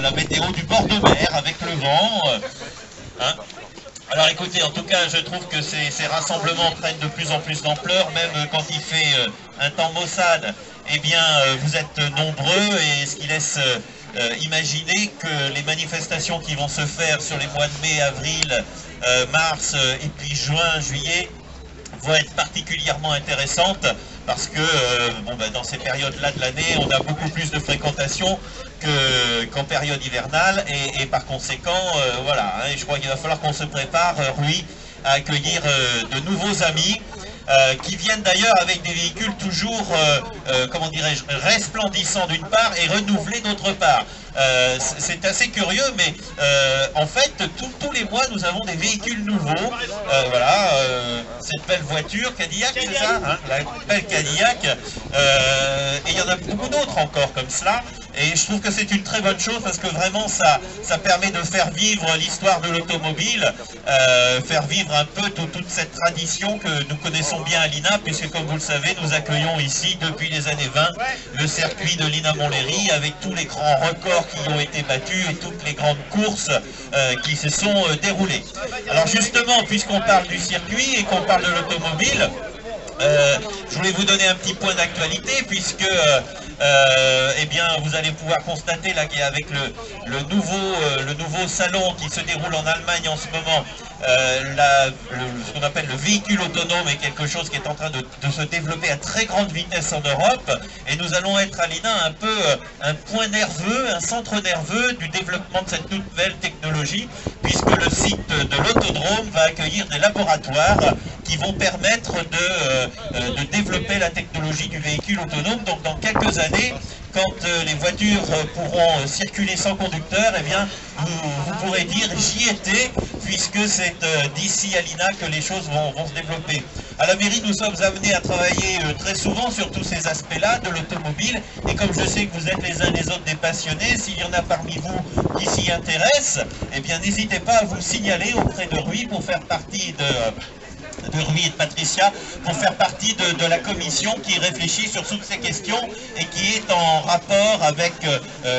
la météo du bord de mer avec le vent. Hein. Alors écoutez, en tout cas, je trouve que ces rassemblements prennent de plus en plus d'ampleur, même quand il fait un temps maussade, eh bien, vous êtes nombreux, et ce qui laisse imaginer que les manifestations qui vont se faire sur les mois de mai, avril, mars et puis juin, juillet, vont être particulièrement intéressantes, parce que dans ces périodes-là de l'année, on a beaucoup plus de fréquentation qu'en période hivernale, et par conséquent, voilà, hein, je crois qu'il va falloir qu'on se prépare, Rui, à accueillir de nouveaux amis, qui viennent d'ailleurs avec des véhicules toujours, comment dirais-je, resplendissants d'une part et renouvelés d'autre part. C'est assez curieux, mais en fait, tous les mois, nous avons des véhicules nouveaux. Voilà, cette belle voiture, Cadillac, c'est ça, hein, la belle Cadillac. Et il y en a beaucoup d'autres encore comme cela. Et je trouve que c'est une très bonne chose, parce que vraiment ça permet de faire vivre l'histoire de l'automobile, faire vivre un peu toute cette tradition que nous connaissons bien à l'INA, puisque comme vous le savez, nous accueillons ici depuis les années 20 le circuit de l'INA Montlhéry, avec tous les grands records qui ont été battus et toutes les grandes courses qui se sont déroulées. Alors justement, puisqu'on parle du circuit et qu'on parle de l'automobile, je voulais vous donner un petit point d'actualité, puisque eh bien, vous allez pouvoir constater là qu'avec le nouveau salon qui se déroule en Allemagne en ce moment, ce qu'on appelle le véhicule autonome est quelque chose qui est en train de se développer à très grande vitesse en Europe, et nous allons être à l'INA un peu un point nerveux, un centre nerveux du développement de cette nouvelle technologie, puisque le site de l'autodrome va accueillir des laboratoires qui vont permettre de développer la technologie du véhicule autonome. Donc dans quelques années, quand les voitures pourront circuler sans conducteur, eh bien, vous pourrez dire j'y étais, puisque c'est d'ici à l'INA que les choses vont se développer. À la mairie, nous sommes amenés à travailler très souvent sur tous ces aspects-là de l'automobile, et comme je sais que vous êtes les uns les autres des passionnés, s'il y en a parmi vous qui s'y intéressent, eh bien n'hésitez pas à vous signaler auprès de Rui pour faire partie de Rui et de Patricia, pour faire partie de la commission qui réfléchit sur toutes ces questions et qui est en rapport avec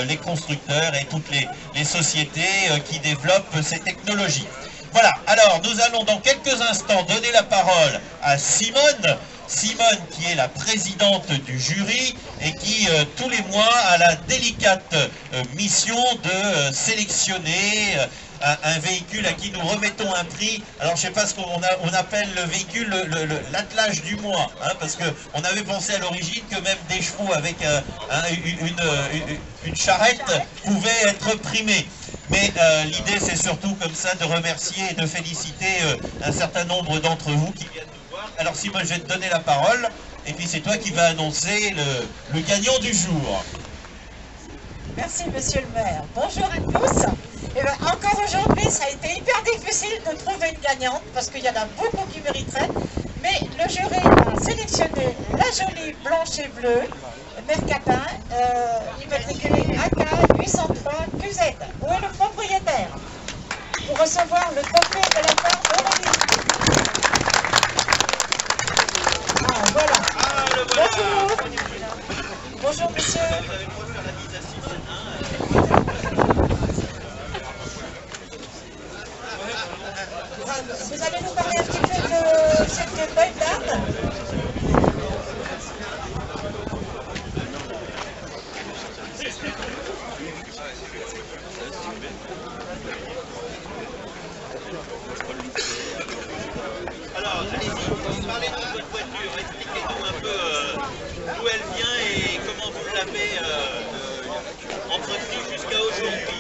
les constructeurs et toutes les sociétés qui développent ces technologies. Voilà, alors nous allons dans quelques instants donner la parole à Simone. Simone, qui est la présidente du jury et qui tous les mois a la délicate mission de sélectionner un véhicule à qui nous remettons un prix. Alors je ne sais pas ce qu'on appelle le véhicule, l'attelage du mois, hein, parce qu'on avait pensé à l'origine que même des chevaux avec une charrette pouvaient être primés. Mais l'idée, c'est surtout comme ça de remercier et de féliciter un certain nombre d'entre vous qui viennent nous voir. Alors Simone, je vais te donner la parole, et puis c'est toi qui vas annoncer le gagnant du jour. Merci monsieur le maire. Bonjour à tous. Et bien, encore aujourd'hui, ça a été hyper difficile de trouver une gagnante, parce qu'il y en a beaucoup qui mériteraient. Mais le jury a sélectionné la jolie blanche et bleue, Mercatin, immatriculée AK 803 QZ. Où est le propriétaire? Pour recevoir le trophée de la part d'Aurélie. Ah, voilà. Bonjour. Bonjour, monsieur. Vous allez nous parler un petit peu de cette belle dame? Alors, allez-y, parlez-nous de votre voiture, expliquez-nous un peu d'où elle vient et comment vous l'avez entretenue jusqu'à aujourd'hui.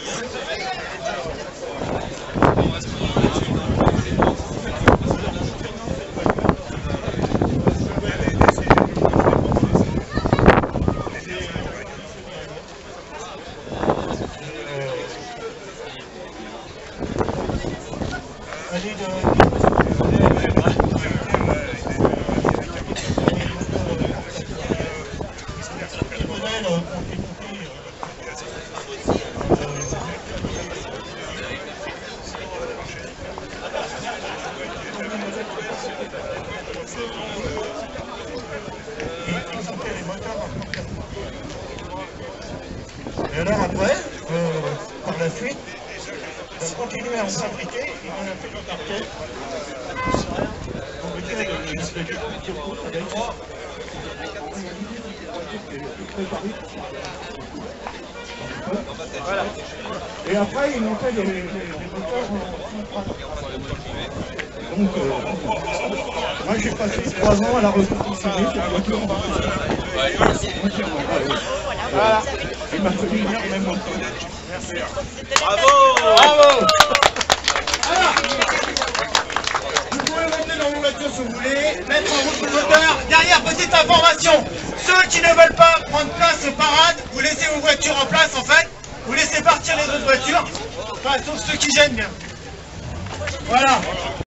Et alors après, la suite, on a continué à en fabriquer et on a fait des parquets. On mettait voilà. Et après, ils montaient des moteurs en 3. Donc, moi j'ai passé 3 ans à la reconditionner cette voiture en voilà. Il m'a fallu venir même au temps. Merci. Bravo! Bravo! Alors, vous pouvez monter dans vos voitures si vous voulez, mettre en route le moteur. Derrière, petite information, ceux qui ne veulent pas prendre place aux parades, vous laissez vos voitures en place en fait, vous laissez partir les autres voitures, enfin sauf ceux qui gênent bien. Voilà.